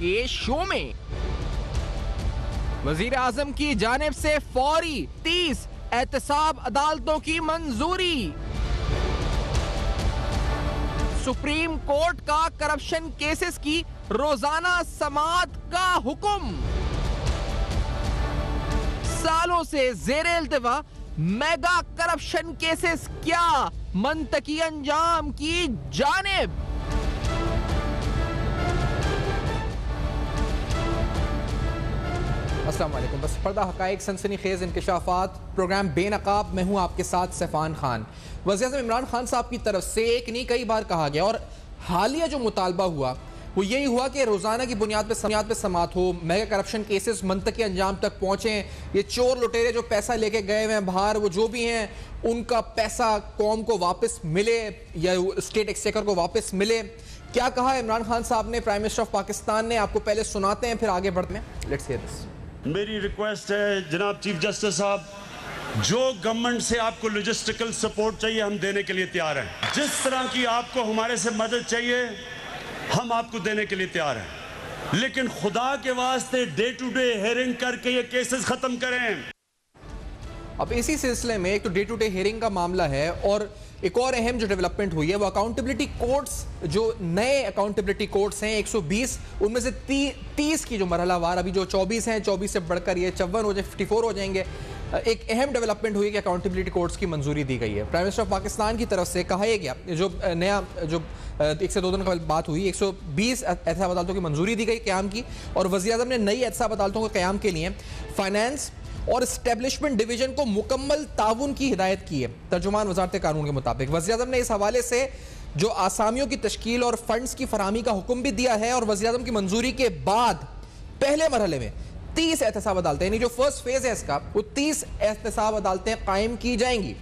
के शो में। वजीर आजम की जानिब से फौरी 30 एहतसाब अदालतों की मंजूरी। सुप्रीम कोर्ट का करप्शन केसेस की रोजाना समाअत का हुक्म। सालों से जेरे इल्तिवा मेगा करप्शन केसेस क्या मंतकी अंजाम की जानिब। अस्सलाम वालेकुम। बस पर्दा हकाइक सनसनीखेज इंकशाफात प्रोग्राम बेनकाब में हूँ आपके साथ सैफान खान। वज़ीर आज़म इमरान खान साहब की तरफ से एक नहीं कई बार कहा गया और हालिया जो मुतालबा हुआ वो यही हुआ कि रोज़ाना की बुनियाद पे समाअत हो, मेगा करप्शन केसेस मंतकी अंजाम तक पहुँचें, ये चोर लुटेरे जो पैसा लेके गए हुए हैं बाहर, वो जो भी हैं उनका पैसा कौम को वापस मिले या स्टेट एक्सचेकर को वापस मिले। क्या कहा इमरान खान साहब ने, प्राइम मिनिस्टर ऑफ पाकिस्तान ने? आपको पहले सुनाते हैं फिर आगे बढ़ते हैं। Let's hear this. मेरी रिक्वेस्ट है जनाब चीफ जस्टिस साहब, जो गवर्नमेंट से आपको लॉजिस्टिकल सपोर्ट चाहिए हम देने के लिए तैयार हैं। जिस तरह की आपको हमारे से मदद चाहिए हम आपको देने के लिए तैयार हैं, लेकिन खुदा के वास्ते डे टू डे हेयरिंग करके ये केसेस खत्म करें। अब इसी सिलसिले में एक तो डे टू डे हेयरिंग का मामला है और एक और अहम जो डेवलपमेंट हुई है वो अकाउंटेबिलिटी कोर्ट्स, जो नए अकाउंटेबिलिटी कोर्ट्स हैं 120, उनमें से 30 की जो मरहलावार, अभी जो 24 हैं, 24 से बढ़कर ये 54 हो जाए, 54 हो जाएंगे। एक अहम डेवलपमेंट हुई है कि अकाउंटेबिलिटी कोर्ट्स की मंजूरी दी गई है। प्राइम मिनिस्टर ऑफ पाकिस्तान की तरफ से कहा गया, जो नया जो 1 से 2 दिन कल बात हुई, 120 एहतसाब अदालतों की मंजूरी दी गई क़याम की, और वज़ीर आज़म ने नई एहतसाब अदालतों के क़याम के लिए फाइनेंस और इस्टेब्लिशमेंट डिवीजन को मुकम्मल ताउन की हिदायत की है। तर्जुमान वज़ारत कानून के मुताबिक वज़ीर आज़म ने इस हवाले से जो आसामियों की तश्कील और फंड्स की फराहमी का हुक्म भी दिया है, और वज़ीर आज़म की मंजूरी के बाद पहले मरहले में 30 एहतसाब अदालतें, यानी जो फर्स्ट फेज है इसका, वो 30 एहतसाब अदालतें कायम की जाएंगी।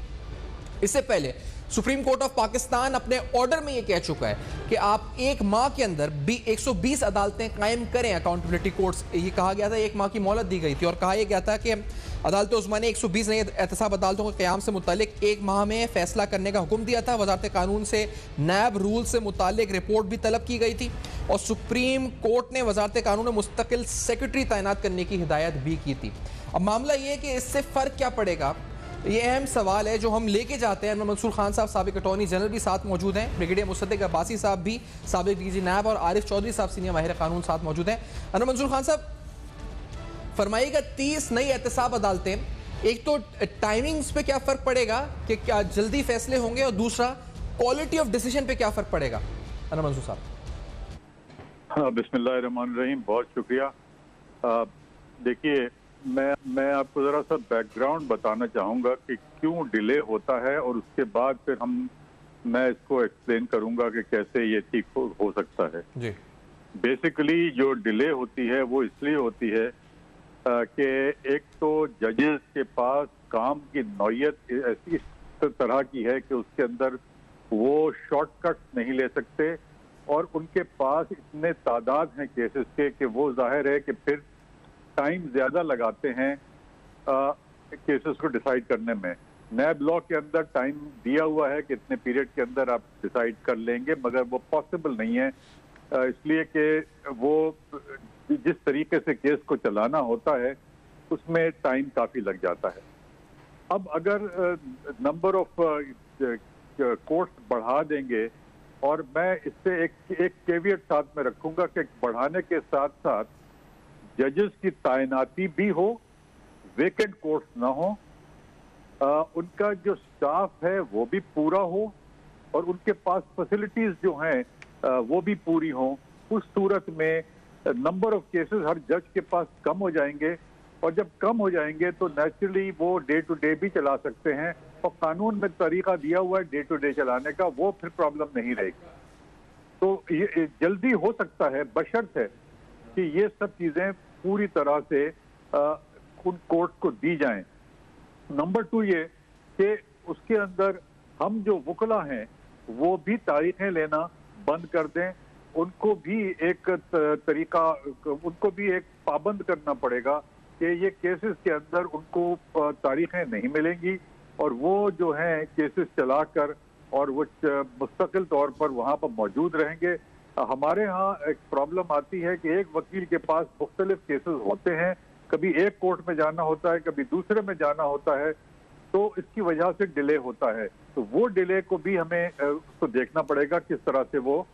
इससे पहले सुप्रीम कोर्ट ऑफ पाकिस्तान अपने ऑर्डर में यह कह चुका है कि आप 1 माह के अंदर 120 अदालतें कायम करें अकाउंटेबिलिटी कोर्ट्स। ये कहा गया था, 1 माह की मोहलत दी गई थी और कहा यह गया था कि अदालत उस्मा ने 120 नई एहतसाब अदालतों के क़याम से मुतालिक 1 माह में फैसला करने का हुक्म दिया था। वज़ारत कानून से नैब रूल से मुतालिक रिपोर्ट भी तलब की गई थी और सुप्रीम कोर्ट ने वज़ारत कानून में मुस्तकिल सेक्रेटरी तैनात करने की हिदायत भी की थी। अब मामला ये है कि इससे फ़र्क क्या पड़ेगा, ये अहम सवाल है जो हम लेके जाते हैं। मंसूर खान साहब साबिक अटॉर्नी जनरल भी साथ मौजूद हैं, ब्रिगेडियर मुसद्दिक अब्बासी साहब भी साबिक डीजी नैब, और आरिफ चौधरी साहब सीनियर माहिर कानून साथ मौजूद हैं। अनवर मंसूर खान साहब फरमाइएगा, 30 नई एहतसाब अदालतें, एक तो टाइमिंग्स पे क्या फ़र्क पड़ेगा कि क्या जल्दी फैसले होंगे, और दूसरा क्वालिटी ऑफ डिसीजन पे क्या फ़र्क पड़ेगा? अनवर मंसूर साहब। हाँ, बिस्मिल्लाहिर्रहमानिर्रहीम, बहुत शुक्रिया। देखिए, मैं आपको ज़रा सा बैकग्राउंड बताना चाहूँगा कि क्यों डिले होता है, और उसके बाद फिर मैं इसको एक्सप्लेन करूँगा कि कैसे ये ठीक हो सकता है जी। बेसिकली जो डिले होती है वो इसलिए होती है कि एक तो जजेस के पास काम की नौयत ऐसी तरह की है कि उसके अंदर वो शॉर्टकट्स नहीं ले सकते, और उनके पास इतने तादाद हैं केसेस के कि वो जाहिर है कि फिर टाइम ज़्यादा लगाते हैं केसेस को डिसाइड करने में। नैब लॉ के अंदर टाइम दिया हुआ है कि इतने पीरियड के अंदर आप डिसाइड कर लेंगे, मगर वो पॉसिबल नहीं है, इसलिए कि वो जिस तरीके से केस को चलाना होता है उसमें टाइम काफ़ी लग जाता है। अब अगर नंबर ऑफ कोर्ट्स बढ़ा देंगे, और मैं इससे एक केवियट साथ में रखूंगा कि बढ़ाने के साथ साथ जजेस की तैनाती भी हो, वेकेंट कोर्ट्स ना हो, उनका जो स्टाफ है वो भी पूरा हो, और उनके पास फैसिलिटीज जो हैं वो भी पूरी हों। उस सूरत में नंबर ऑफ केसेस हर जज के पास कम हो जाएंगे, और जब कम हो जाएंगे तो नेचुरली वो डे टू डे भी चला सकते हैं, और कानून में तरीका दिया हुआ है डे टू डे चलाने का, वो फिर प्रॉब्लम नहीं रहेगी। तो ये जल्दी हो सकता है बशर्त है कि ये सब चीज़ें पूरी तरह से उन कोर्ट को दी जाएं। नंबर 2 ये कि उसके अंदर हम जो वकला हैं वो भी तारीखें लेना बंद कर दें, उनको भी एक तरीका, उनको भी एक पाबंद करना पड़ेगा कि ये केसेस के अंदर उनको तारीखें नहीं मिलेंगी, और वो जो हैं केसेस चलाकर और वो मुस्तकिल तौर पर वहाँ पर मौजूद रहेंगे। हमारे यहाँ एक प्रॉब्लम आती है कि एक वकील के पास मुख्तलिफ केसेस होते हैं, कभी एक कोर्ट में जाना होता है, कभी दूसरे में जाना होता है, तो इसकी वजह से डिले होता है। तो वो डिले को भी हमें उसको देखना पड़ेगा किस तरह से वो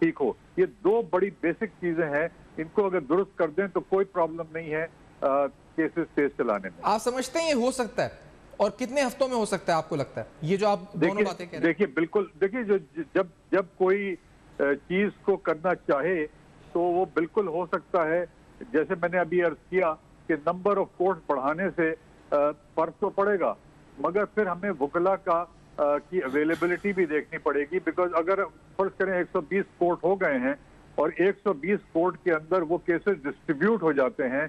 ठीक हो। ये दो बड़ी बेसिक चीजें हैं, इनको अगर दुरुस्त कर दें तो कोई प्रॉब्लम नहीं है केसेस तेज चलाने में। आप समझते हैं ये हो सकता है, और कितने हफ्तों में हो सकता है आपको लगता है, ये जो आप दोनों बातें कह रहे हैं? देखिए बिल्कुल, देखिए जो जब कोई चीज को करना चाहे तो वो बिल्कुल हो सकता है। जैसे मैंने अभी अर्ज किया कि नंबर ऑफ कोर्ट बढ़ाने से फर्क तो पड़ेगा, मगर फिर हमें वकला का की अवेलेबिलिटी भी देखनी पड़ेगी। बिकॉज अगर फर्ज करें 120 कोर्ट हो गए हैं और 120 कोर्ट के अंदर वो केसेस डिस्ट्रीब्यूट हो जाते हैं,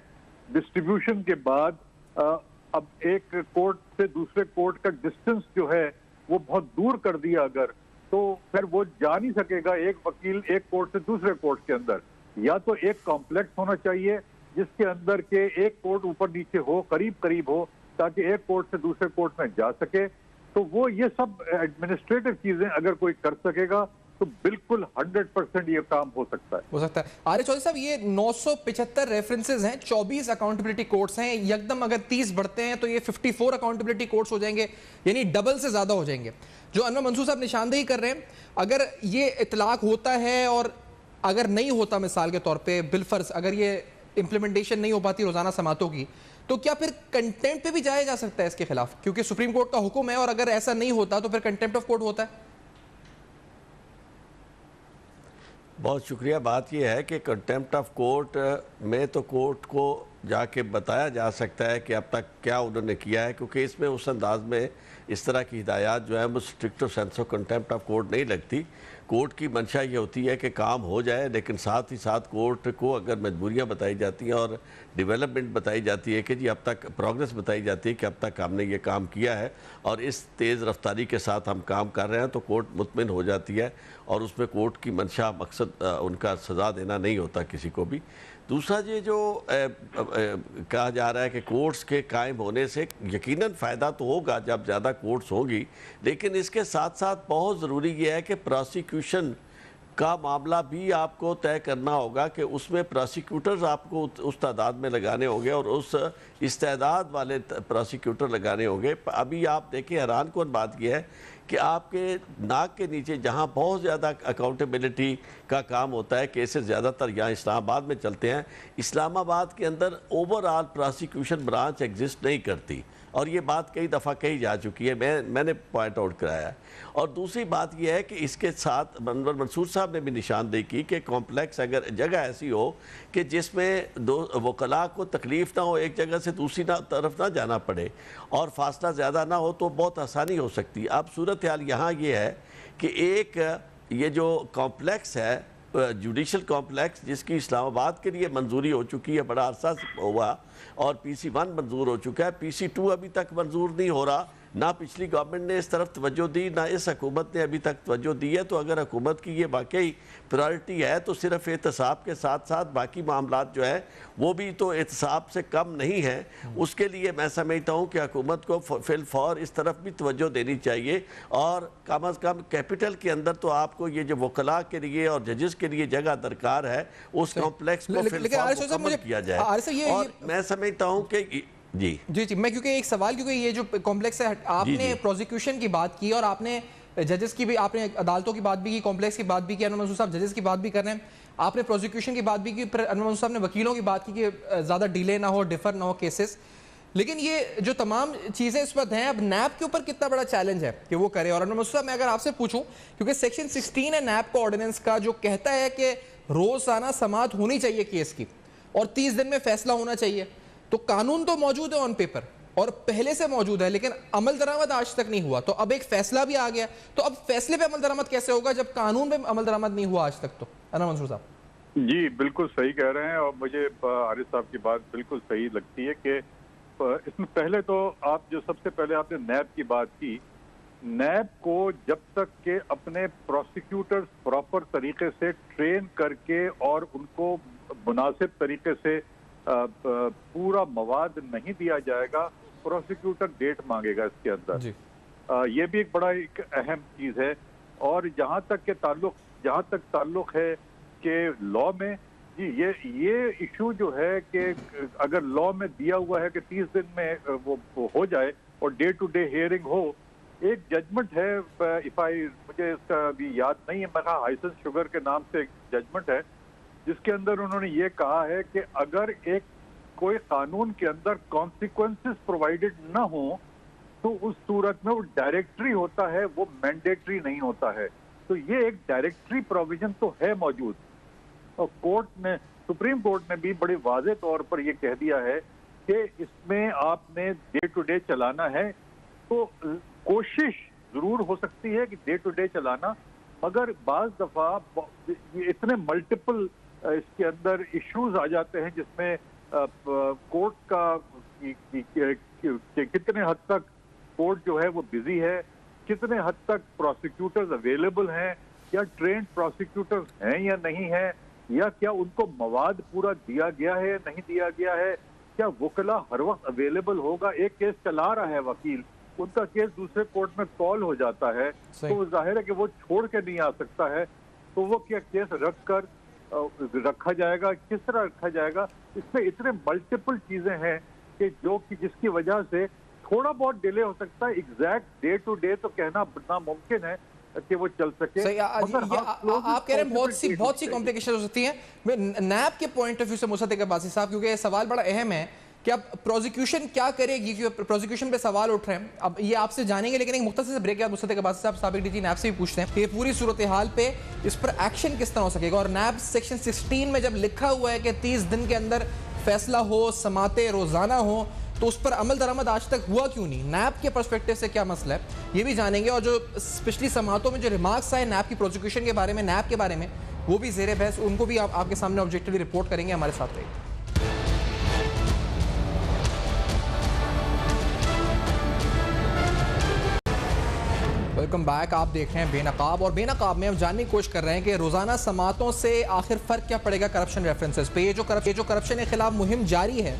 डिस्ट्रीब्यूशन के बाद अब एक कोर्ट से दूसरे कोर्ट का डिस्टेंस जो है वो बहुत दूर कर दिया अगर, तो फिर वो जा नहीं सकेगा एक वकील एक कोर्ट से दूसरे कोर्ट के अंदर। या तो एक कॉम्प्लेक्स होना चाहिए जिसके अंदर के एक कोर्ट ऊपर नीचे हो, करीब करीब हो, ताकि एक कोर्ट से दूसरे कोर्ट में जा सके। तो वो ये सब एडमिनिस्ट्रेटिव चीजें अगर कोई कर सकेगा तो बिल्कुल 100% ये काम हो सकता है। आरिफ चौधरी साहब, ये 975 रेफरेंसेस हैं, 24 अकाउंटेबिलिटी कोर्ट्स हैं, एकदम अगर 30 बढ़ते हैं तो ये 54 अकाउंटेबिलिटी कोर्ट्स हो जाएंगे, यानी डबल से ज्यादा हो जाएंगे। जो अनवर मंसूर साहब निशानदेही कर रहे हैं, अगर ये इतलाक होता है और अगर नहीं होता, मिसाल के तौर पे बिलफर्ज अगर ये इंप्लीमेंटेशन नहीं हो पाती रोजाना समातों की, तो क्या फिर कंटेम्प्ट पे भी जाया जा सकता है इसके खिलाफ? क्योंकि सुप्रीम कोर्ट का हुक्म है और अगर ऐसा नहीं होता तो फिर कंटेम्प्ट ऑफ कोर्ट होता है। बहुत शुक्रिया। बात यह है कि कंटेम्प्ट ऑफ कोर्ट में तो कोर्ट को जाके बताया जा सकता है कि अब तक क्या उन्होंने किया है, क्योंकि इसमें उस अंदाज में इस तरह की हिदायत जो है वो strict sense of contempt of court नहीं लगती। कोर्ट की मंशा ये होती है कि काम हो जाए, लेकिन साथ ही साथ कोर्ट को अगर मजबूरियां बताई जाती हैं और डेवलपमेंट बताई जाती है कि जी अब तक प्रोग्रेस बताई जाती है कि अब तक हमने ये काम किया है और इस तेज़ रफ्तारी के साथ हम काम कर रहे हैं, तो कोर्ट मुतमिन हो जाती है और उसमें कोर्ट की मंशा मकसद उनका सज़ा देना नहीं होता किसी को भी। दूसरा ये जो कहा जा रहा है कि कोर्ट्स के कायम होने से यकीनन फ़ायदा तो होगा जब ज़्यादा कोर्ट्स होंगी, लेकिन इसके साथ साथ बहुत ज़रूरी ये है कि प्रोसिक्यूशन का मामला भी आपको तय करना होगा कि उसमें प्रोसिक्यूटर्स आपको उस तादाद में लगाने होंगे और उस इस्तेदाद वाले प्रोसिक्यूटर लगाने होंगे। अभी आप देखिए, हैरान कौन बात यह है कि आपके नाक के नीचे जहां बहुत ज़्यादा अकाउंटेबिलिटी का काम होता है, केसेस ज़्यादातर यहाँ इस्लामाबाद में चलते हैं। इस्लामाबाद के अंदर ओवरऑल प्रोसिक्यूशन ब्रांच एग्जिस्ट नहीं करती और ये बात कई दफ़ा कही जा चुकी है, मैंने पॉइंट आउट कराया है। और दूसरी बात यह है कि इसके साथ अनवर मंसूर साहब ने भी निशानदेही की कि कॉम्प्लेक्स अगर जगह ऐसी हो कि जिसमें दो वकला को तकलीफ़ ना हो, एक जगह से दूसरी तरफ ना जाना पड़े और फासला ज़्यादा ना हो, तो बहुत आसानी हो सकती है। अब सूरत हाल यहाँ ये है कि एक ये जो कॉम्प्लेक्स है जुडिशल कॉम्प्लेक्स, जिसकी इस्लामाबाद के लिए मंजूरी हो चुकी है, बड़ा अरसा हुआ और PC1 मंजूर हो चुका है, PC2 अभी तक मंजूर नहीं हो रहा। ना पिछली गवर्नमेंट ने इस तरफ तवज्जो दी, ना इस हुकूमत ने अभी तक तवज्जो दी है। तो अगर हुकूमत की ये वाकई प्रायोरिटी है तो सिर्फ एहतसाब के साथ साथ बाकी मामलात जो है वो भी तो एहतसाब से कम नहीं है। उसके लिए मैं समझता हूँ कि हुकूमत को फिलफौर इस तरफ भी तवज्जो देनी चाहिए और कम अज़ कम कैपिटल के अंदर तो आपको ये जो वकला के लिए और जजेस के लिए जगह दरकार है, उस कॉम्प्लेक्स को फिलफौर मुकम्मल किया जाए। और मैं समझता हूँ कि जी जी जी मैं क्योंकि एक सवाल, क्योंकि ये जो कॉम्प्लेक्स है, आपने प्रोसिक्यूशन की बात की और आपने जजेस की भी, आपने अदालतों की बात भी की, कॉम्प्लेक्स की बात भी की, अनवर मंसूर साहब जजेस की बात भी कर रहे हैं, आपने प्रोसिक्यूशन की बात भी की, फिर अनवर मंसूर साहब ने वकीलों की बात की कि ज़्यादा डिले ना हो, डिफर ना हो केसेस। लेकिन ये जो तमाम चीज़ें इस वक्त हैं, अब नैब के ऊपर कितना बड़ा चैलेंज है कि वो करे। और अनवर मंसूर साहब, मैं अगर आपसे पूछूं, क्योंकि सेक्शन 16 है नैब का ऑर्डिनेंस का, जो कहता है कि रोज़ाना समाअत होनी चाहिए केस की और 30 दिन में फैसला होना चाहिए, तो कानून तो मौजूद है ऑन पेपर और पहले से मौजूद है, लेकिन अमल दरामद आज तक नहीं हुआ। तो अब एक फैसला भी आ गया, तो अब फैसले पे अमल दरामद कैसे होगा जब कानून पे अमल दरामद नहीं हुआ आज तक? तो अनवर मंसूर साहब जी बिल्कुल सही कह रहे हैं और मुझे आरिफ साहब की बात बिल्कुल सही लगती है कि इसमें पहले तो आप जो सबसे पहले आपने नैब की बात की, नैब को जब तक के अपने प्रोसिक्यूटर्स प्रॉपर तरीके से ट्रेन करके और उनको मुनासिब तरीके से पूरा मवाद नहीं दिया जाएगा, प्रोसिक्यूटर डेट मांगेगा इसके अंदर। ये भी एक बड़ा एक अहम चीज है। और जहाँ तक ताल्लुक है के लॉ में जी ये इशू जो है कि अगर लॉ में दिया हुआ है कि 30 दिन में वो हो जाए और डे टू डे हियरिंग हो, एक जजमेंट है, मुझे इसका अभी याद नहीं है, मेरा हाइसेंस शुगर के नाम से एक जजमेंट है जिसके अंदर उन्होंने ये कहा है कि अगर एक कोई कानून के अंदर कॉन्सिक्वेंसेस प्रोवाइडेड ना हो तो उस सूरत में वो डायरेक्टरी होता है, वो मैंडेटरी नहीं होता है। तो ये एक डायरेक्टरी प्रोविजन तो है मौजूद, और कोर्ट ने, सुप्रीम कोर्ट ने भी बड़े वाज़े तौर पर ये कह दिया है कि इसमें आपने डे टू डे चलाना है। तो कोशिश जरूर हो सकती है कि डे टू डे चलाना, मगर बाज दफा इतने मल्टीपल इसके अंदर इश्यूज आ जाते हैं जिसमें कोर्ट का कितने हद तक कोर्ट जो है वो बिजी है, कितने हद तक प्रोसिक्यूटर्स अवेलेबल हैं, या ट्रेंड प्रोसिक्यूटर्स हैं या नहीं है, या क्या उनको मवाद पूरा दिया गया है या नहीं दिया गया है, क्या वकला हर वक्त अवेलेबल होगा। एक केस चला रहा है वकील, उनका केस दूसरे कोर्ट में कॉल हो जाता है तो जाहिर है कि वो छोड़ के नहीं आ सकता है, तो वो क्या केस रखा जाएगा, किस तरह रखा जाएगा। इसमें इतने मल्टीपल चीजें हैं कि जिसकी वजह से थोड़ा बहुत डिले हो सकता है। एग्जैक्ट डे टू डे तो कहना नामुमकिन है कि वो चल सके। आप कह रहे हैं बहुत सी कॉम्प्लिकेशन हो सकती हैं। नैब के पॉइंट ऑफ व्यू से मुसद्दिक अब्बासी साहब, क्योंकि ये सवाल बड़ा अहम है कि अब प्रोसिक्यूशन क्या करेगी, क्योंकि प्रोसिक्यूशन पे सवाल उठ रहे हैं। अब ये आपसे जानेंगे, लेकिन एक मुख्तसर से ब्रेक के बाद मुसद्दिक अब्बासी साहब साबिक डीजी नैब से भी पूछते हैं कि पूरी सूरत हाल पे इस पर एक्शन किस तरह हो सकेगा। और नैब सेक्शन 16 में जब लिखा हुआ है कि 30 दिन के अंदर फैसला हो, समाते रोजाना हो, तो उस पर अमल दरामद आज तक हुआ क्यों नहीं? नैब के पर्सपेक्टिव से क्या मसला है, ये भी जानेंगे। और जो पिछली समातों में जो रिमार्क्स आए नैब की प्रोसिक्यूशन के बारे में, नैब के बारे में, वो भी ज़ेरे बहस, उनको भी आपके सामने ऑब्जेक्टिवली रिपोर्ट करेंगे। हमारे साथ रहिए। Welcome back. आप देख रहे हैं बेनकाब, और बेनकाब में हम जानने की कोशिश कर रहे हैं कि रोजाना समातों से आखिर फर्क क्या पड़ेगा करप्शन रेफरेंसेस पे। ये जो करप्शन के खिलाफ मुहिम जारी है,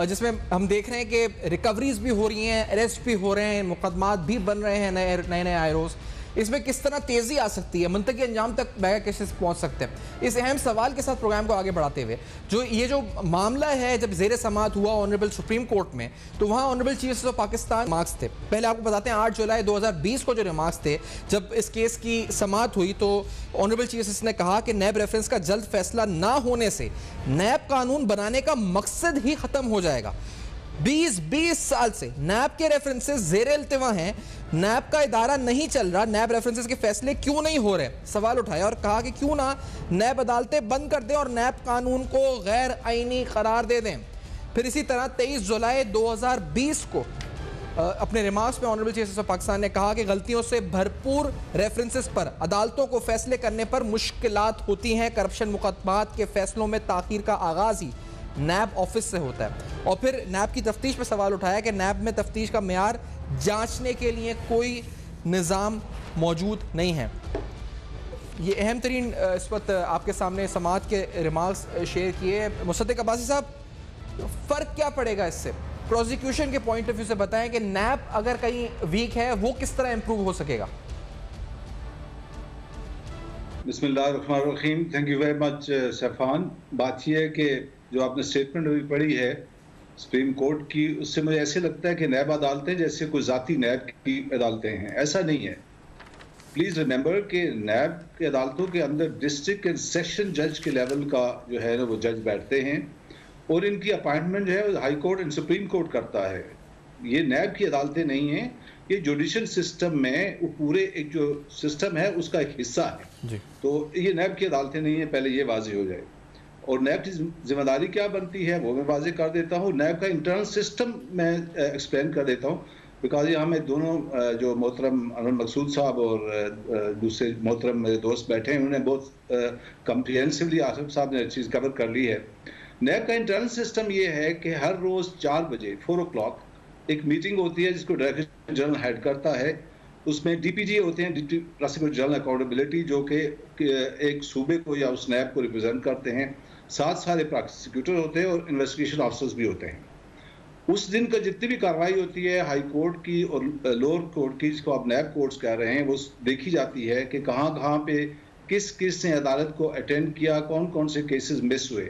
जिसमें हम देख रहे हैं कि रिकवरीज भी हो रही हैं, अरेस्ट भी हो रहे हैं, मुकदमात भी बन रहे हैं नए आयरोज, इसमें किस तरह तेजी आ सकती है, मुंतकी अंजाम तक बैग कैसे पहुंच सकते हैं। इस अहम सवाल के साथ प्रोग्राम को आगे बढ़ाते हुए, जो मामला है, जब जेर समात हुआ ऑनरेबल सुप्रीम कोर्ट में, तो वहां honourable chief justice of Pakistan remarks थे। पहले आपको बताते हैं 8 जुलाई 2020 को जो रिमार्क्स थे, जब इस केस की समात हुई, तो ऑनरेबल चीफ जस्टिस ने कहा कि नैब रेफरेंस का जल्द फैसला ना होने से नैब कानून बनाने का मकसद ही खत्म हो जाएगा। 20 साल से नैब के रेफरेंसेस जेर इल्तिवा हैं, नैब का इदारा नहीं चल रहा, नैब रेफरेंसेस के फैसले क्यों नहीं हो रहे, सवाल उठाया और कहा कि क्यों ना नैब अदालतें बंद कर दें और नैब कानून को गैर आईनी करार दे दें। फिर इसी तरह 23 जुलाई 2020 को अपने रिमार्क्स में honourable chief justice of Pakistan ने कहा कि गलतियों से भरपूर रेफरेंसेस पर अदालतों को फैसले करने पर मुश्किलात होती हैं। करप्शन मुकदमात के फैसलों में ताखीर का आगाज ही नैब ऑफिस से होता है। और फिर नैब की तफ्तीश पर सवाल उठाया कि नैब में तफ्तीश का मेयार जांचने के लिए कोई निज़ाम मौजूद नहीं है। ये अहम तरीन इस वक्त आपके सामने समात के रिमार्क्स शेयर किए। मुसद्दिक अब्बासी साहब, फ़र्क क्या पड़ेगा इससे? प्रोसिक्यूशन के पॉइंट ऑफ व्यू से बताएं कि नैब अगर कहीं वीक है, वो किस तरह इंप्रूव हो सकेगा? बिस्मिल्लाहिर्रहमानिर्रहीम। Thank you very much Safan. बात यह है कि जो आपने स्टेटमेंट अभी पढ़ी है सुप्रीम कोर्ट की, उससे मुझे ऐसे लगता है कि नैब अदालतें जैसे कोई ज़ाती नैब की अदालतें हैं। ऐसा नहीं है। प्लीज़ रिमेंबर कि नैब की अदालतों के अंदर डिस्ट्रिक्ट एंड सेशन जज के लेवल का जो है ना वो जज बैठते हैं, और इनकी अपॉइंटमेंट जो है high court and supreme court करता है। ये नैब की अदालतें नहीं हैं, ये जुडिशल सिस्टम में वो पूरे एक जो सिस्टम है उसका एक हिस्सा है जी। तो ये नैब की अदालतें नहीं है, पहले ये वाज़ेह हो जाए। और नैब की जिम्मेदारी क्या बनती है वो मैं वाज़ेह कर देता हूँ। नैब का इंटरनल सिस्टम मैं एक्सप्लेन कर देता हूँ, बिकॉज यहाँ में दोनों जो मोहतरम अनवर मकसूद साहब और दूसरे मोहतरम मेरे दोस्त बैठे हैं, उन्होंने बहुत कम्प्रिहेंसिवली आसिफ साहब ने चीज़ कवर कर ली है। नैब का इंटरनल सिस्टम ये है कि हर रोज़ 4 बजे 4 o'clock एक मीटिंग होती है जिसको डायरेक्टर जनरल हेड करता है। उसमें डीपीजी होते हैं, डिप्टी प्रोसिक्यूटर जनरल अकाउंटेबिलिटी, जो कि एक सूबे को या उस नैब को रिप्रेजेंट करते हैं। साथ सारे प्रोसिक्यूटर होते हैं और इन्वेस्टिगेशन ऑफिसर्स भी होते हैं। उस दिन का जितनी भी कार्रवाई होती है हाई कोर्ट की और लोअर कोर्ट की, जिसको आप नैब कोर्ट्स कह रहे हैं, वो देखी जाती है कि कहाँ कहाँ पे किस किस ने अदालत को अटेंड किया, कौन कौन से केसेस मिस हुए,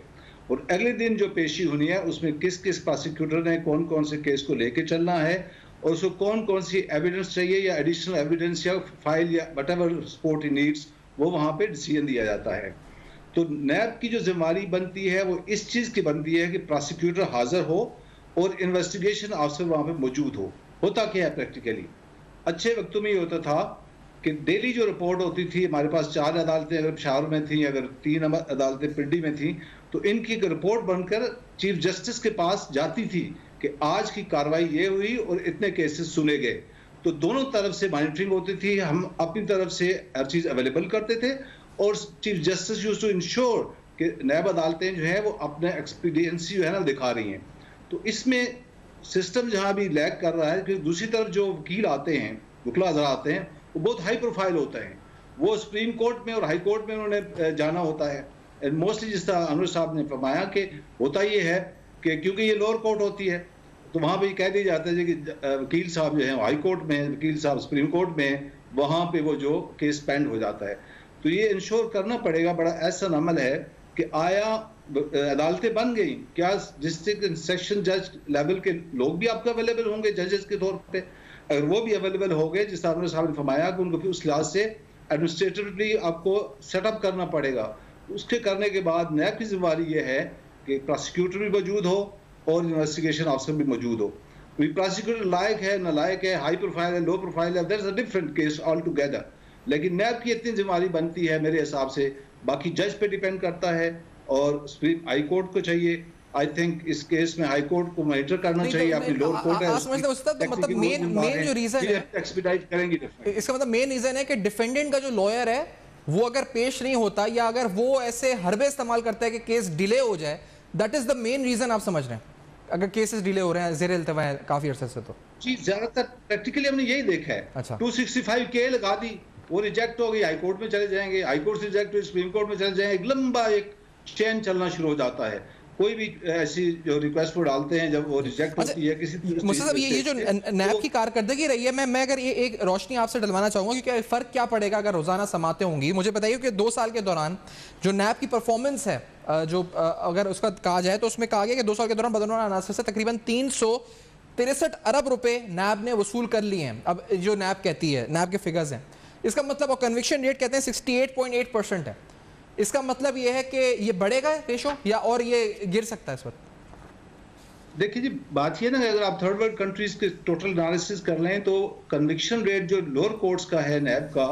और अगले दिन जो पेशी होनी है उसमें किस किस प्रोसिक्यूटर ने कौन कौन से केस को लेके चलना है, और उसको कौन कौन सी एविडेंस चाहिए या एडिशनल एविडेंस या फाइल या व्हाटएवर सपोर्ट ही नीड्स, वो वहाँ पे डिसीजन दिया जाता है। तो नैब की जो जिम्मेदारी बनती है वो इस चीज़ की बनती है कि प्रोसिक्यूटर हाजिर हो और इन्वेस्टिगेशन ऑफिसर वहाँ पे मौजूद हो। होता क्या है प्रैक्टिकली, अच्छे वक्तों में ये होता था कि डेली जो रिपोर्ट होती थी, हमारे पास 4 अदालतें अगर पेशावर में थी, अगर 3 अदालतें पिंडी में थी, तो इनकी एक रिपोर्ट बनकर चीफ जस्टिस के पास जाती थी कि आज की कार्रवाई ये हुई और इतने केसेस सुने गए। तो दोनों तरफ से मॉनिटरिंग होती थी, हम अपनी तरफ से हर चीज़ अवेलेबल करते थे, और chief justice used to ensure कि नैब अदालतें जो है वो अपने एक्सपीडियंसी जो है ना दिखा रही हैं। तो इसमें सिस्टम जहाँ भी लैग कर रहा है कि दूसरी तरफ जो वकील आते हैं, वकील हज़रात आते हैं, वो बहुत हाई प्रोफाइल होते हैं, वो सुप्रीम कोर्ट में और हाई कोर्ट में उन्होंने जाना होता है। एंड मोस्टली जिस तरह अनवर साहब ने फरमाया कि होता ये है कि क्योंकि ये लोअर कोर्ट होती है तो वहाँ पे कह दिया जाता है कि वकील साहब जो है हाई कोर्ट में, वकील साहब सुप्रीम कोर्ट में, वहाँ पे वो जो केस पेंड हो जाता है। तो ये इंश्योर करना पड़ेगा, बड़ा ऐसा अमल है कि आया अदालतें बन गई, क्या डिस्ट्रिक्ट सेक्शन जज लेवल के लोग भी आपको अवेलेबल होंगे जजेस के तौर पे? अगर वो भी अवेलेबल हो गए, जिस तरह साहब ने फरमाया कि उनको उस लिहाज से एडमिनिस्ट्रेटिवली आपको सेटअप करना पड़ेगा। उसके करने के बाद नैब की जिम्मेदारी ये है कि प्रोसिक्यूटर भी मौजूद हो और इन्वेस्टिगेशन ऑफिसर भी मौजूद हो। प्रोसिक्यूटर लायक है, नालायक है, हाई प्रोफाइल है, लो प्रोफाइल है, that's a different case all together. लेकिन नैब की इतनी जिम्मेदारी बनती है मेरे हिसाब से, बाकी जज पे डिपेंड करता है और सुप्रीम हाई कोर्ट को चाहिए। आई थिंक इस केस में हाई कोर्ट को मॉनिटर करना चाहिए, अपनी लोअर कोर्ट है मतलब मेन जो रीजन है एक्सपीडाइट करेंगी। इसका मतलब मेन रीजन है कि डिफेंडेंट का जो लॉयर है वो अगर पेश नहीं होता या अगर वो ऐसे हरबे इस्तेमाल करता है कि केस डिले हो जाए, that is the main reason आप समझ रहे हैं, अगर केसेस डिले हो रहे हैं ज़ेर इल्तवा है काफी अरसे से। तो जी ज्यादातर प्रैक्टिकली हमने यही देखा है। अच्छा, 265 लगा दी, वो रिजेक्ट हो गई, हाई कोर्ट में चले जाएंगे, हाई कोर्ट से रिजेक्ट हुई, सुप्रीम कोर्ट में चले जाएंगे, लंबा एक चेन चलना शुरू हो जाता है। कोई भी ऐसी जो रिक्वेस्ट वो डालते हैं, जब वो रिजेक्ट होती है किसी मुझे साहब ये जो नैब की कारकर्दगी रही है, मैं अगर ये एक रोशनी आपसे डलवाना चाहूंगा क्योंकि फ़र्क क्या पड़ेगा अगर रोजाना समातें होंगी। मुझे बताइए कि 2 साल के दौरान जो नैब की परफॉर्मेंस है, जो अगर उसका कहा जाए तो उसमें कहा गया कि 2 साल के दौरान बदनवाना अनासर से तकरीबन 363 अरब रुपए नैब ने वसूल कर लिए हैं। अब जो नैब कहती है, नैब के फिगर्स हैं, इसका मतलब, और कन्विक्शन रेट कहते हैं 68.8% है। इसका मतलब ये है कि ये बढ़ेगा रेशो या और ये गिर सकता है इस वक्त? देखिए जी, बात ये ना, अगर आप थर्ड वर्ल्ड कंट्रीज के टोटल एनालिसिस कर लें तो कन्विक्शन रेट जो लोअर कोर्ट्स का है नैब का,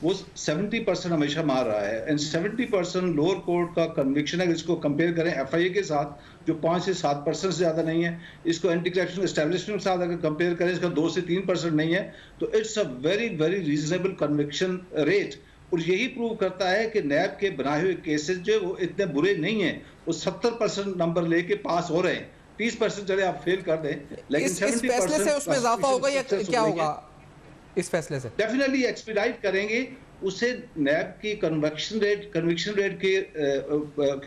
वो 70% हमेशा मार रहा है। एंड 70% लोअर कोर्ट का कन्विक्शन है, इसको कंपेयर करें एफआईए के साथ जो 5 से 7% से ज़्यादा नहीं है, इसको एंटी करप्शन एस्टेब्लिशमेंट के साथ अगर कंपेयर करें, इसका 2 से 3% नहीं है, तो it's a very very reasonable conviction rate. और यही प्रूव करता है कि नैब के बनाए हुए केसेस जो वो इतने बुरे नहीं हैं, वो 70% नंबर लेके पास हो रहे हैं। 30% चले आप फेल कर दें, लेकिन इस फैसले से उसमें इजाफा होगा या क्या होगा? इस फैसले से डेफिनेटली एक्सपीडाइट करेंगे, उससे नैब की कन्विक्शन रेट के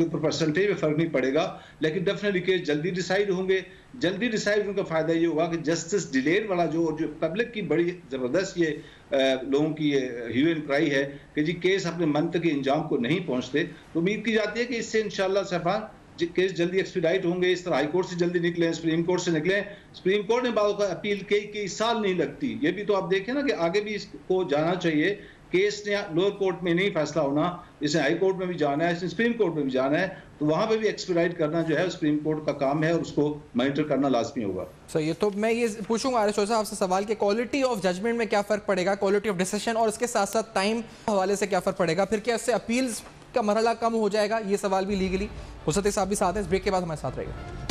ऊपर परसेंटेज में फर्क नहीं पड़ेगा, लेकिन डेफिनेटली केस जल्दी डिसाइड होंगे। जल्दी डिसाइड होने का फायदा ये होगा कि जस्टिस डिलेड वाला जो पब्लिक की बड़ी जबरदस्त ये लोगों की ये ह्यू एंड क्राई है कि जी केस अपने मंतक के इंजाम को नहीं पहुंचते, तो उम्मीद की जाती है कि इससे इंशाल्लाह सफान केस जल्दी एक्सपीडाइट होंगे। इस तरह हाई कोर्ट से जल्दी निकले, सुप्रीम कोर्ट से निकले। सुप्रीम कोर्ट ने बात का अपील कई साल नहीं लगती, ये भी तो आप देखें ना कि आगे भी इसको जाना चाहिए। केस ने लोअर कोर्ट में नहीं फैसला होना, इसे हाई कोर्ट में भी जाना है, सुप्रीम कोर्ट में भी जाना है, तो वहां पे भी एक्सपीडाइट करना जो है सुप्रीम कोर्ट का काम है और उसको मॉनिटर करना लाजमी होगा। सही है। तो मैं ये पूछूंगा आरिफ साहब आपसे सवाल कि क्वालिटी ऑफ जजमेंट में क्या फर्क पड़ेगा, क्वालिटी ऑफ डिसीजन, और इसके साथ साथ टाइम हवाले से क्या फर्क पड़ेगा? फिर क्या इससे अपील्स का मरहला कम हो जाएगा? ये सवाल भी लीगली मुसद्दिक साहब भी साथ हैं। इस ब्रेक के बाद हमारे साथ रहेगा।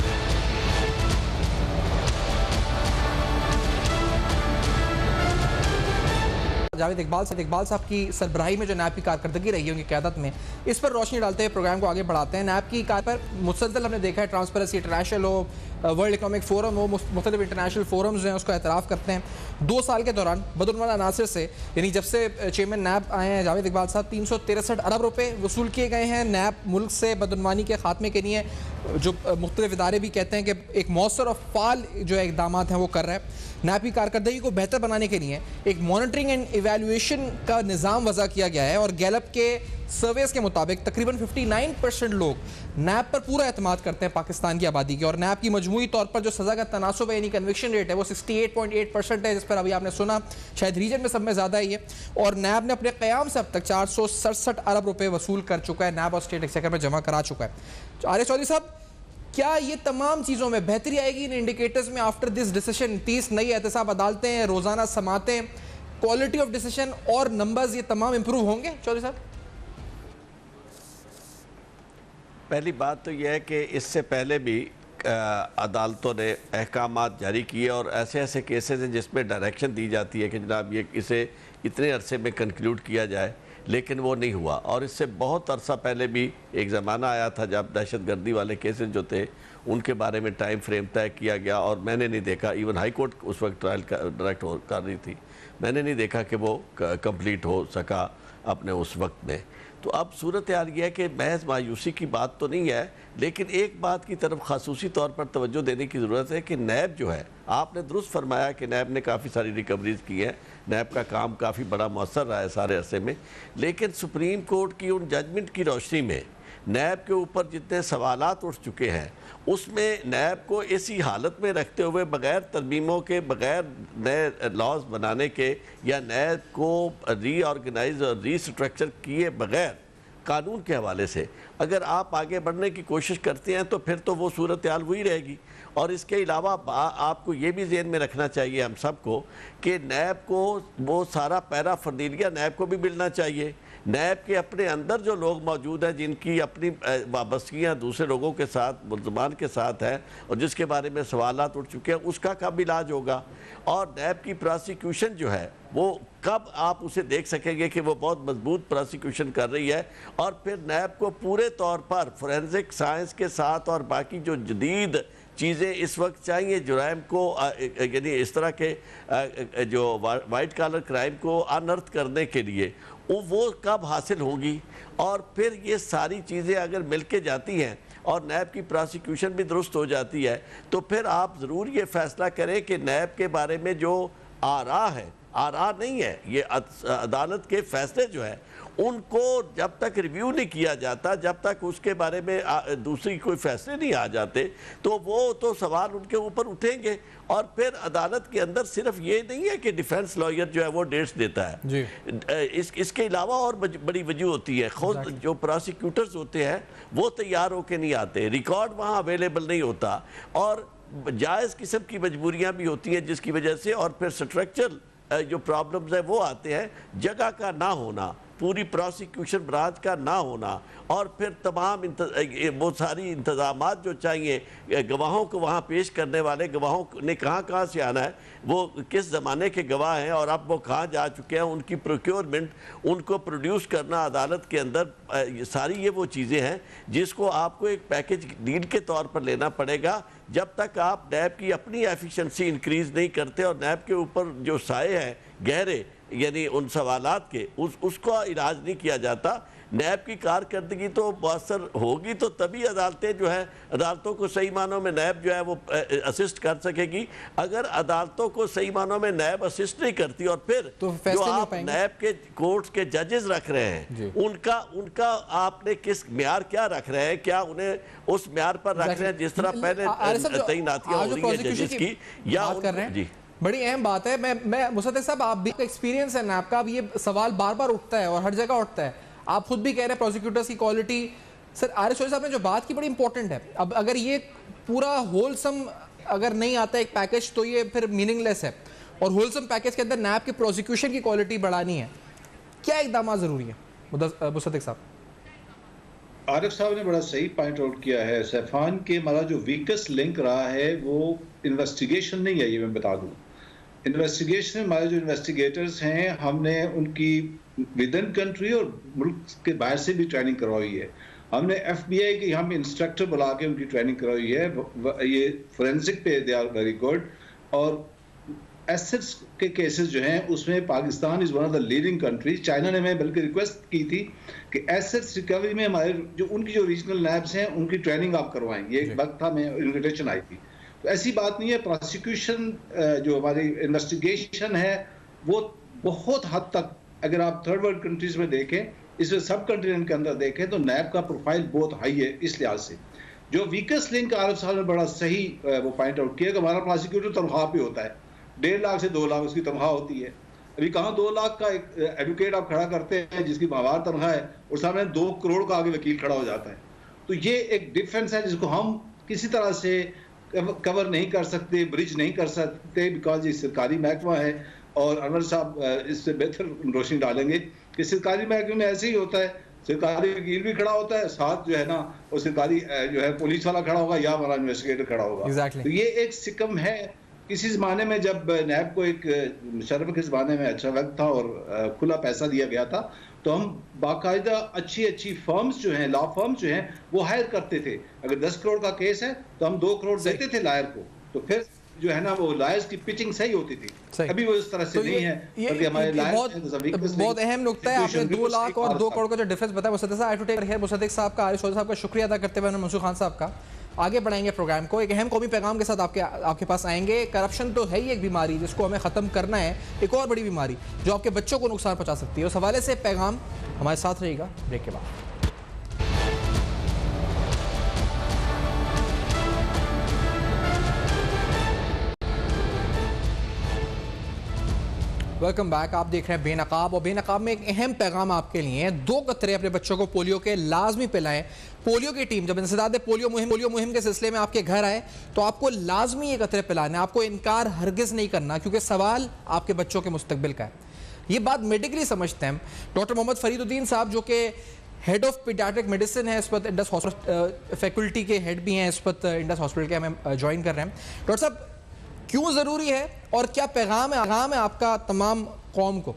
जावेद इकबाल साहब की सरबराही में जो नैब की कारकर्दगी रही है उनकी क़यादत में, इस पर रोशनी डालते हुए प्रोग्राम को आगे बढ़ाते हैं। नैब की कार पर मुसलसल हमने देखा है, ट्रांसपेरेंसी इंटरनेशनल हो, वर्ल्ड इकोनॉमिक फोरम हो, मुख्तलिफ इंटरनेशनल फोरम्स हैं, उसका एतराफ़ करते हैं। 2 साल के दौरान बदनवाना अनासर से, यानी जब से चेयरमैन नैब आए हैं जावेद इकबाल साहब, 363 अरब रुपये वसूल किए गए हैं। नैब मुल्क से बदनवानी के खात्मे के लिए जो मुख्तलिफ इदारे भी कहते हैं कि एक मौसर और फाल जो इकदाम हैं वो कर रहा है। नैब की कारकर्दगी को बेहतर बनाने के लिए एक मॉनिटरिंग एंड इवेल्युएशन का निज़ाम वज़ा किया गया है और गैलप के सर्वेस के मुताबिक तकरीबन 59% लोग नैब पर पूरा एतमाद करते हैं पाकिस्तान की आबादी के। और नैब की मजमूई तौर पर जो सज़ा का तनासुब है यानी कन्विक्शन रेट है वो 68.8% है, जिस पर अभी आपने सुना शायद रीजन में सब में ज़्यादा ही है। और नैब ने अपने क़याम से अब तक 467 अरब रुपये वसूल कर चुका है, नैब और स्टेट एक्सचेकर में जमा करा चुका है। आरिफ चौधरी साहब, क्या ये तमाम चीज़ों में बेहतरी आएगी इन इंडिकेटर्स में आफ्टर दिस डिसीजन? 30 नई एहतसाब अदालतें, रोज़ाना समातें, क्वालिटी ऑफ डिसीजन और नंबर्स, ये तमाम इंप्रूव होंगे चौधरी साहब? पहली बात तो यह है कि इससे पहले भी अदालतों ने अहकामात जारी किए और ऐसे ऐसे केसेस हैं जिसमें डायरेक्शन दी जाती है कि जनाब ये इसे इतने अरसे में कंक्लूड किया जाए, लेकिन वो नहीं हुआ। और इससे बहुत अरसा पहले भी एक ज़माना आया था जब दहशतगर्दी वाले केसेस जो थे उनके बारे में टाइम फ्रेम तय किया गया और मैंने नहीं देखा, इवन हाई कोर्ट उस वक्त ट्रायल डायरेक्ट कर रही थी, मैंने नहीं देखा कि वो कंप्लीट हो सका अपने उस वक्त में। तो अब सूरत हाल ये है कि महज मायूसी की बात तो नहीं है, लेकिन एक बात की तरफ खासूसी तौर पर तवज्जो देने की ज़रूरत है कि नैब जो है, आपने दुरुस्त फरमाया कि नैब ने काफ़ी सारी रिकवरीज की हैं, नैब का काम काफ़ी बड़ा मौसर रहा है सारे अरसे में, लेकिन सुप्रीम कोर्ट की उन जजमेंट की रोशनी में नैब के ऊपर जितने सवालात उठ चुके हैं उसमें नैब को इसी हालत में रखते हुए बग़ैर तरमीमों के, बग़ैर नए लॉज बनाने के या नैब को रीऑर्गेनाइज और रीस्ट्रक्चर किए बग़ैर कानून के हवाले से अगर आप आगे बढ़ने की कोशिश करते हैं तो फिर तो वो सूरत हाल वही रहेगी। और इसके अलावा आपको ये भी ज़हन में रखना चाहिए हम सबको कि नैब को वो सारा पैरा फर्दीलिया नैब को भी मिलना चाहिए। नैब के अपने अंदर जो लोग मौजूद हैं जिनकी अपनी वाबस्तगियाँ दूसरे लोगों के साथ, मुल्ज़मान के साथ हैं और जिसके बारे में सवालात उठ चुके हैं, उसका कब इलाज होगा? और नैब की प्रोसिक्यूशन जो है वो कब आप उसे देख सकेंगे कि वो बहुत मजबूत प्रोसिक्यूशन कर रही है? और फिर नैब को पूरे तौर पर फोरेंसिक साइंस के साथ और बाकी जो जदीद चीज़ें इस वक्त चाहिए जुराइम को, यानी इस तरह के जो वाइट कॉलर क्राइम को अनर्थ करने के लिए वो कब हासिल होंगी? और फिर ये सारी चीज़ें अगर मिल के जाती हैं और नैब की प्रोसिक्यूशन भी दुरुस्त हो जाती है तो फिर आप ज़रूर ये फैसला करें कि नैब के बारे में जो आरा है, आरा नहीं है, ये अदालत के फैसले जो है उनको जब तक रिव्यू नहीं किया जाता, जब तक उसके बारे में दूसरी कोई फैसले नहीं आ जाते, तो वो तो सवाल उनके ऊपर उठेंगे। और फिर अदालत के अंदर सिर्फ ये नहीं है कि डिफेंस लॉयर जो है वो डेट्स देता है जी। इसके अलावा और बड़ी वजह होती है, खुद जो प्रोसिक्यूटर्स होते हैं वो तैयार होके नहीं आते, रिकॉर्ड वहाँ अवेलेबल नहीं होता और जायज़ किस्म की मजबूरियाँ भी होती हैं जिसकी वजह से, और फिर स्ट्रक्चरल जो प्रॉब्लम्स है वो आते हैं, जगह का ना होना, पूरी प्रोसिक्यूशन ब्रांच का ना होना, और फिर तमाम वो सारी इंतज़ामात जो चाहिए, गवाहों को वहाँ पेश करने वाले गवाहों ने कहाँ से आना है, वो किस ज़माने के गवाह हैं और अब वो कहाँ जा चुके हैं, उनकी प्रोक्योरमेंट, उनको प्रोड्यूस करना अदालत के अंदर, सारी ये वो चीज़ें हैं जिसको आपको एक पैकेज डील के तौर पर लेना पड़ेगा जब तक आप नैब की अपनी एफिशिएंसी इंक्रीज़ नहीं करते और नैब के ऊपर जो साए हैं गहरे, यानी उन सवालात के उसका इलाज नहीं किया जाता। नैब की कारकर्दगी तो मुअस्सर होगी तो तभी अदालतें जो है, अदालतों को सही मानों में नैब जो है वो असिस्ट कर सकेगी। अगर अदालतों को सही मानों में नैब असिस्ट नहीं करती और फिर तो जो आप नैब के कोर्ट्स के जजेस रख रहे हैं उनका आपने किस म्यार क्या रख रहे हैं? क्या उन्हें उस म्यार पर रख रहे हैं जिस तरह पहले तैनातियां हो रही है जजेस की, या जी? बड़ी अहम बात है। मैं मुसद्दिक साहब, आप भी एक्सपीरियंस है नैब का, अब ये सवाल बार बार उठता है और हर जगह उठता है, आप खुद भी कह रहे हैं प्रोसिक्यूटर्स की क्वालिटी। सर आरिफ चौधरी साहब ने जो बात की बड़ी इंपॉर्टेंट है, अब अगर ये पूरा होलसम अगर नहीं आता एक पैकेज तो ये फिर मीनिंगलेस है, और होलसम पैकेज के अंदर नैब की प्रोसिक्यूशन की क्वालिटी बढ़ानी है, क्या इकदाम ज़रूरी है मुसद्दिक साहब? आरिफ साहब ने बड़ा सही पॉइंट आउट किया है। सैफान के हमारा जो वीकेस्ट लिंक रहा है वो इन्वेस्टिगेशन नहीं है, ये मैं बता दूं। इन्वेस्टिगेशन में हमारे जो इन्वेस्टिगेटर्स हैं हमने उनकी विद इन कंट्री और मुल्क के बाहर से भी ट्रेनिंग करवाई है। हमने FBI की हम इंस्ट्रक्टर बुला के उनकी ट्रेनिंग करवाई है, ये फोरेंसिक पे दे आर वेरी गुड। और एसेट्स के केसेस जो हैं उसमें Pakistan is one of the leading countries. China ने मैं बल्कि रिक्वेस्ट की थी कि एसेट्स रिकवरी में हमारे जो उनकी जो रीजनल लैब्स हैं उनकी ट्रेनिंग आप करवाएं। ये एक वक्त था, मैं इन्विटेशन आई थी। तो ऐसी बात नहीं है। प्रोसिक्यूशन जो हमारी इन्वेस्टिगेशन है वो बहुत हद तक, अगर आप थर्ड वर्ल्ड कंट्रीज में देखें, इस सब कंट्रीज के अंदर देखें, तो नैब का प्रोफाइल बहुत हाई है। इस लिहाज से जो वीकेस्ट लिंक आरिफ साहब ने बड़ा सही वो पॉइंट आउट किया कि हमारा प्रोसिक्यूटर तनख्वाह पे होता है, 1.5 लाख से 2 लाख उसकी तनख्वाह होती है। अभी कहाँ 2 लाख का एक एडवोकेट आप खड़ा करते हैं जिसकी माहवार तनख्वाह है, और सामने 2 करोड़ का आगे वकील खड़ा हो जाता है। तो ये एक डिफरेंस है जिसको हम किसी तरह से कवर नहीं कर सकते, ब्रिज नहीं कर सकते, बिकॉज ये सरकारी महकमा है। और अनवर साहब इससे बेहतर रोशनी डालेंगे कि सरकारी महकमे में ऐसे ही होता है, सरकारी वकील भी खड़ा होता है, साथ जो है ना वो सरकारी जो है पुलिस वाला खड़ा होगा या हमारा इन्वेस्टिगेटर खड़ा होगा। Exactly. तो ये एक सिकम है। किसी ज़माने में जब नैब को एक मुशर्रफ के ज़माने में अच्छा वक्त था और खुला पैसा दिया गया था, तो हम बाकायदा अच्छी फर्म्स जो हैं, लॉ फर्म्स जो हैं, वो हायर करते थे। अगर 10 करोड़ का केस है तो हम 2 करोड़ देते थे लायर को, तो फिर जो है ना वो लायर्स की पिचिंग सही होती थी। अभी वो इस तरह से तो नहीं है, ये हमारे बहुत अहम नुकता है। आपने 2 लाख और 2 करोड़ का जो डिफरेंस बताया, मुसद्दिक साहब, आई टू टेक हियर मुसद्दिक साहब का, आरिफ चौधरी साहब का शुक्रिया अदा करते हुए मंसूर खान साहब का। आगे बढ़ाएंगे प्रोग्राम को। एक अहम कौमी पैगाम के साथ आपके पास आएंगे। करप्शन तो है ही एक बीमारी जिसको हमें ख़त्म करना है, एक और बड़ी बीमारी जो आपके बच्चों को नुकसान पहुंचा सकती है। उस हवाले से पैगाम हमारे साथ रहेगा ब्रेक के बाद। Welcome back. आप देख रहे हैं बेनकाब, और बेनकाब में एक अहम पैगाम आपके लिए है। 2 कतरे अपने बच्चों को पोलियो के लाजमी पिलाएं। पोलियो की टीम जब इंसदाद पोलियो मुहिम के सिलसिले में आपके घर आए तो आपको लाजमी ये कतरे पिलाने, आपको इनकार हरगिज़ नहीं करना, क्योंकि सवाल आपके बच्चों के मुस्तकबिल का है। ये बात मेडिकली समझते हैं डॉक्टर मोहम्मद फरीदुद्दीन साहब, जो कि हेड ऑफ पीडियाट्रिक मेडिसिन है इस वक्त इंडस हॉस्पिटल, फैकल्टी के हेड भी हैं इस वक्त इंडस हॉस्पिटल के, हमें ज्वाइन कर रहे हैं। डॉक्टर साहब, क्यों ज़रूरी है और क्या पैगाम है आपका तमाम कौम को?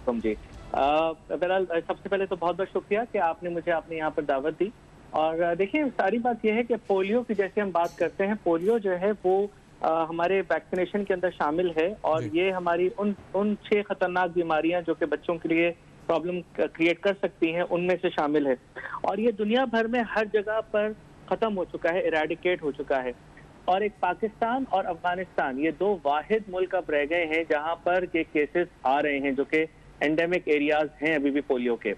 जी, बहरहाल सबसे पहले तो बहुत बहुत शुक्रिया कि आपने मुझे अपने यहाँ पर दावत दी। और देखिए, सारी बात यह है कि पोलियो की जैसे हम बात करते हैं, पोलियो जो है वो हमारे वैक्सीनेशन के अंदर शामिल है, और ये हमारी उन 6 खतरनाक बीमारियां जो कि बच्चों के लिए प्रॉब्लम क्रिएट कर सकती हैं उनमें से शामिल है। और ये दुनिया भर में हर जगह पर ख़त्म हो चुका है, इरेडिकेट हो चुका है। और एक पाकिस्तान और अफगानिस्तान, ये 2 वाहिद मुल्क अब रह गए हैं जहां पर ये केसेस आ रहे हैं जो कि एंडेमिक एरियाज हैं अभी भी पोलियो के।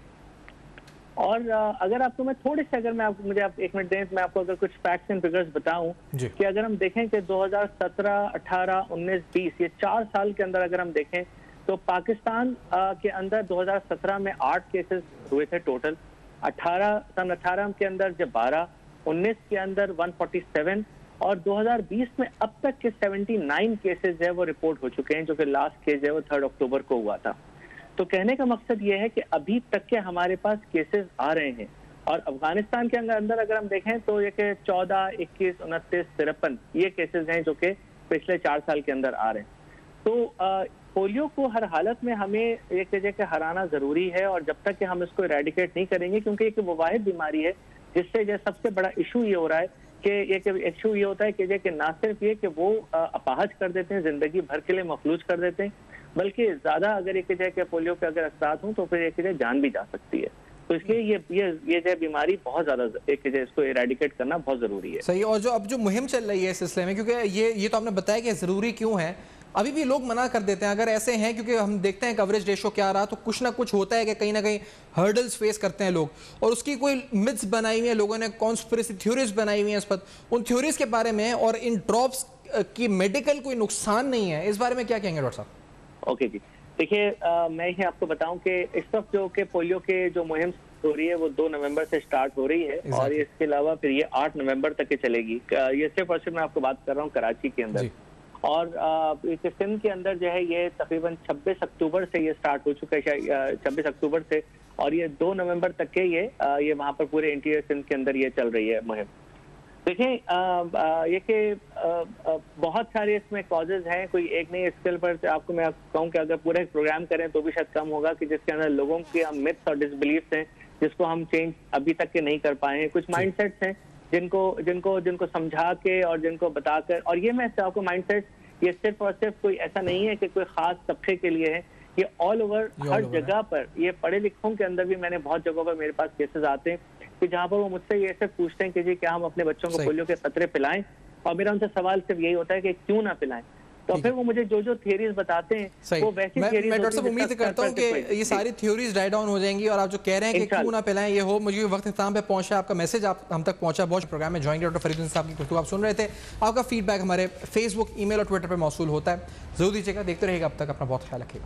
और अगर आपको मैं थोड़े से, अगर मैं आपको, मुझे आप 1 मिनट दें, मैं आपको अगर कुछ फैक्ट्स एंड फिगर्स बताऊं कि अगर हम देखें कि 2017, 18, 19, 20 ये 4 साल के अंदर अगर हम देखें तो पाकिस्तान के अंदर 2017 में 8 केसेस हुए थे टोटल, सन 18 के अंदर जब 12, 19 के अंदर 147, और 2020 में अब तक के 79 केसेस है वो रिपोर्ट हो चुके हैं, जो कि लास्ट केस है वो 3 अक्टूबर को हुआ था। तो कहने का मकसद ये है कि अभी तक के हमारे पास केसेस आ रहे हैं। और अफगानिस्तान के अंदर अगर हम देखें तो ये कि 14, 21, 29, 53 ये केसेस हैं जो कि पिछले 4 साल के अंदर आ रहे हैं। तो पोलियो को हर हालत में हमें एक वजह के हराना जरूरी है, और जब तक कि हम इसको इरेडिकेट नहीं करेंगे, क्योंकि एक वो वाहिद बीमारी है जिससे जो सबसे बड़ा इशू ये हो रहा है कि एक इशू ये होता है कि ना सिर्फ ये कि वो अपाहज कर देते हैं, जिंदगी भर के लिए मफलूज कर देते हैं, बल्कि ज्यादा अगर एक वजह के पोलियो के अगर असरात हों तो फिर एक वजह जान भी जा सकती है। तो इसलिए ये जो बीमारी बहुत ज्यादा एक वजह इसको इरेडिकेट करना बहुत जरूरी है। सही। और जो अब जो मुहिम चल रही है इस सिलसिले में, क्योंकि ये तो आपने बताया कि जरूरी क्यों है, अभी भी लोग मना कर देते हैं। अगर ऐसे हैं, क्योंकि हम देखते हैं कवरेज रेशो क्या रहा, तो कुछ ना कुछ होता है कि कहीं ना कहीं हर्डल्स फेस करते हैं लोग, और उसकी कोई मिथ्स बनाई हुई है लोगों ने, कॉन्स्पिरेसी थ्योरीज बनाई हुई हैं इस पर। उन थ्योरीज के बारे में और इन ड्रॉप्स की मेडिकल कोई नुकसान नहीं है, इस बारे में क्या कहेंगे डॉक्टर साहब? ओके जी, देखिए, मैं ही आपको बताऊं कि इस वक्त जो कि पोलियो के जो मुहिम हो रही है वो 2 नवंबर से स्टार्ट हो रही है, और इसके अलावा फिर ये 8 नवंबर तक के चलेगी। ये सिर्फ और सिर्फ मैं आपको बात कर रहा हूँ कराची के अंदर, और सिंध के अंदर जो है ये तकरीबन 26 अक्टूबर से ये स्टार्ट हो चुका है, 26 अक्टूबर से, और ये 2 नवंबर तक के ये वहाँ पर पूरे इंटीरियर सिंध के अंदर ये चल रही है मुहिम। देखिए, ये कि बहुत सारे इसमें कॉजेज हैं, कोई एक नहीं। इसके ऊपर आपको मैं कहूँ कि अगर पूरा एक प्रोग्राम करें तो भी शायद कम होगा, कि जिसके अंदर लोगों के मिथ्स और डिसबिलीफ्स हैं जिसको हम चेंज अभी तक के नहीं कर पाए हैं। कुछ माइंडसेट्स हैं जिनको समझा के और जिनको बताकर, और ये मैं आपको माइंडसेट ये सिर्फ और सिर्फ कोई ऐसा नहीं है कि कोई खास तबके के लिए है, ये ऑल ओवर हर जगह पर। ये पढ़े लिखों के अंदर भी मैंने बहुत जगहों पर मेरे पास केसेस आते हैं कि जहाँ पर वो मुझसे ये सिर्फ पूछते हैं कि जी क्या हम अपने बच्चों को पोलियो के खतरे पिलाएं, और मेरा उनसे सवाल सिर्फ यही होता है कि क्यों ना पिलाएं। तो फिर वो मुझे जो जो थियरीज बताते हैं वो वैसी थियरीज। मैं डॉक्टर साहब उम्मीद करता हूँ कि ये सारी थ्योरीज डाई डाउन हो जाएंगी और आप जो कह रहे हैं कि क्यों ना पिलाएं ये हो। मुझे वक्त इख्तिताम पे पहुंचा, आपका मैसेज आप हम तक पहुंचा। बहुत प्रोग्राम में ज्वाइन डॉक्टर फरीदुद्दीन साहब की गुफ्तगू आप सुन रहे थे। आपका फीडबैक हमारे फेसबुक, ईमेल और ट्विटर पर मौसूल होता है। जरूर दीजिएगा। देखते रहिएगा। अब तक अपना बहुत ख्याल रखिएगा।